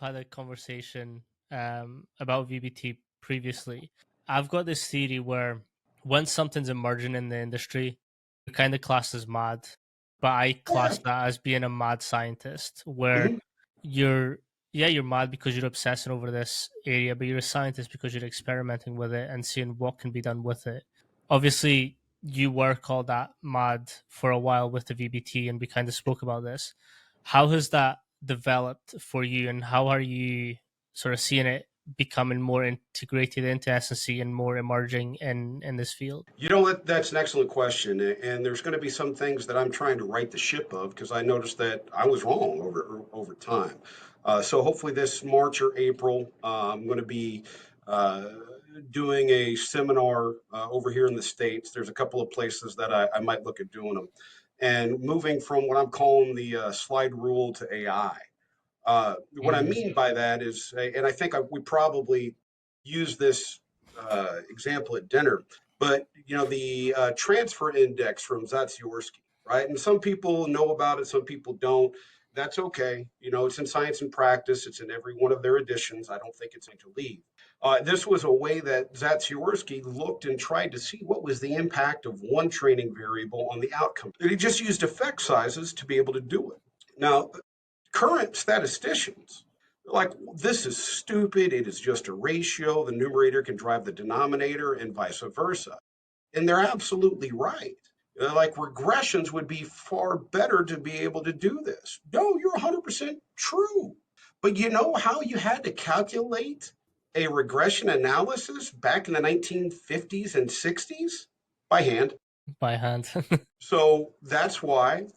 had a conversation about VBT previously. I've got this theory where once something's emerging in the industry, you're kind of classed as mad, but I Yeah. class that as being a mad scientist, where Mhm. you're you're mad because you're obsessing over this area, but you're a scientist because you're experimenting with it and seeing what can be done with it. Obviously, you were called that mad for a while with the VBT, and we kind of spoke about this. How has that developed for you, and how are you sort of seeing it becoming more integrated into S&C and more emerging in this field? You know what? That's an excellent question, and there's going to be some things that I'm trying to right the ship of because I noticed that I was wrong over time. So hopefully this March or April, I'm going to be uh, doing a seminar over here in the States. There's a couple of places that I might look at doing them, and moving from what I'm calling the slide rule to AI. What I Mm, mean by that is, and I think we probably use this example at dinner, but the transfer index from Zatsiorsky, right? And some people know about it, some people don't. That's okay. It's in Science and Practice. It's in every one of their editions. I don't think it's going to leave. This was a way that Zatsiorsky looked and tried to see what was the impact of one training variable on the outcome. And he just used effect sizes to be able to do it. Now, current statisticians are like, this is stupid. It is just a ratio. The numerator can drive the denominator and vice versa. And they're absolutely right. They're like, regressions would be far better to be able to do this. No, you're 100% true. But you know how you had to calculate a regression analysis back in the 1950s and 60s? By hand. by hand. So that's why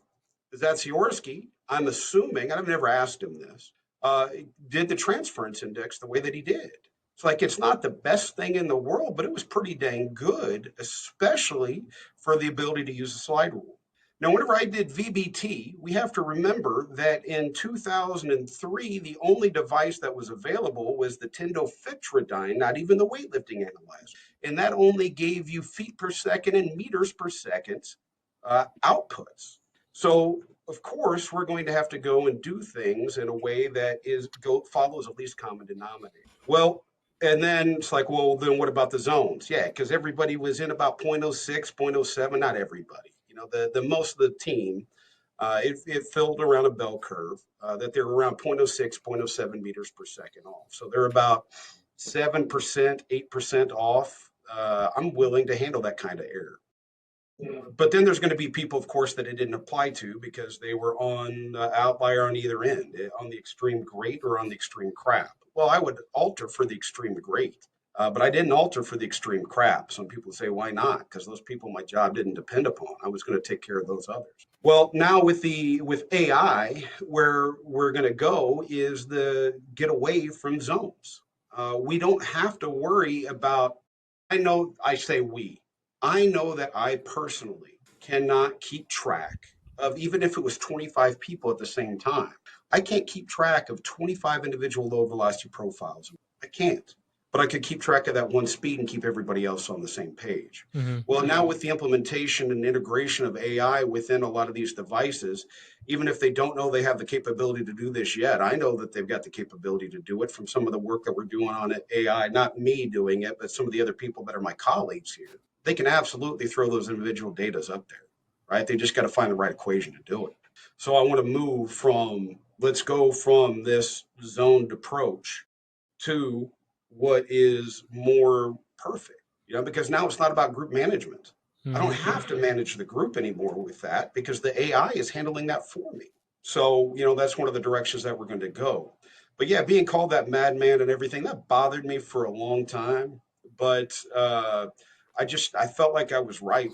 Zatsiorsky, I'm assuming, I've never asked him this, uh, did the transference index the way that he did. It's like it's not the best thing in the world, but it was pretty dang good, especially for the ability to use the slide rule. Now, whenever I did VBT, we have to remember that in 2003, the only device that was available was the Tendofitridine, not even the weightlifting analyzer. And that only gave you feet per second and meters per second outputs. So of course, we're going to have to go and do things in a way that follows a least common denominator. Well, and then it's like, well, then what about the zones? Yeah, because everybody was in about 0.06, zero point zero 0.07, not everybody. The most of the team, it filled around a bell curve that they're around 0.06, zero point zero 0.07 meters per second off. So they're about 7%, 8% off. I'm willing to handle that kind of error. But then there's going to be people, of course, that it didn't apply to because they were on outlier on either end, on the extreme great or on the extreme crap. Well, I would alter for the extreme great, but I didn't alter for the extreme crap. Some people say, why not? Because those people my job didn't depend upon. I was going to take care of those others. Well, now with AI, where we're going to go is the get away from zones. We don't have to worry about. I know I say we. I know that I personally cannot keep track of, even if it was 25 people at the same time. I can't keep track of 25 individual low velocity profiles. I can't. But I could keep track of that one speed and keep everybody else on the same page. Hmm. Well, now with the implementation and integration of AI within a lot of these devices, even if they don't know they have the capability to do this yet, I know that they've got the capability to do it from some of the work that we're doing on it, AI, not me doing it, but some of the other people that are my colleagues here. They can absolutely throw those individual datas up there, right? They just got to find the right equation to do it. So I want to move from, let's go from this zoned approach to what is more perfect, because now it's not about group management. I don't Hmm. have to manage the group anymore with that because the AI is handling that for me. So, that's one of the directions that we're going to go. But yeah, being called that madman and everything, that bothered me for a long time. But I felt like I was right.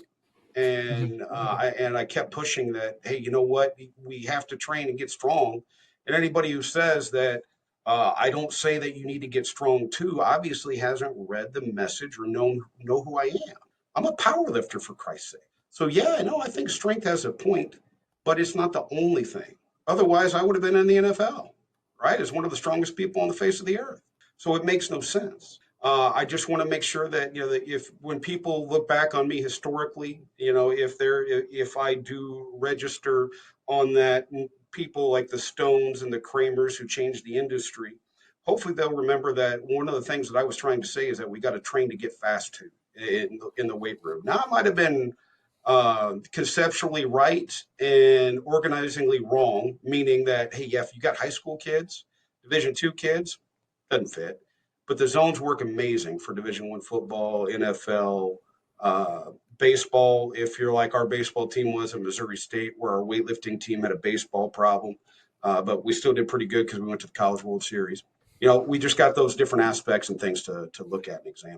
Hmm. And I kept pushing that, hey, you know what? We have to train and get strong. And anybody who says that I don't say that you need to get strong too, obviously hasn't read the message or know who I am. I'm a power lifter, for Christ's sake. So yeah, I know, I think strength has a point, but it's not the only thing. Otherwise, I would have been in the NFL, right? As one of the strongest people on the face of the earth. So it makes no sense. I just want to make sure that that if when people look back on me historically, if I do register on that, people like the Stones and the Kramers who changed the industry, hopefully they'll remember that one of the things that I was trying to say is that we got to train to get fast too in the weight room. Now, I might have been conceptually right and organizingly wrong, meaning that, hey, yeah, if you got high school kids, Division II kids, doesn't fit. But the zones work amazing for Division I football, NFL, uh, baseball. If you're like our baseball team was at Missouri State, where our weightlifting team had a baseball problem, but we still did pretty good because we went to the College World Series. We just got those different aspects and things to look at and examine.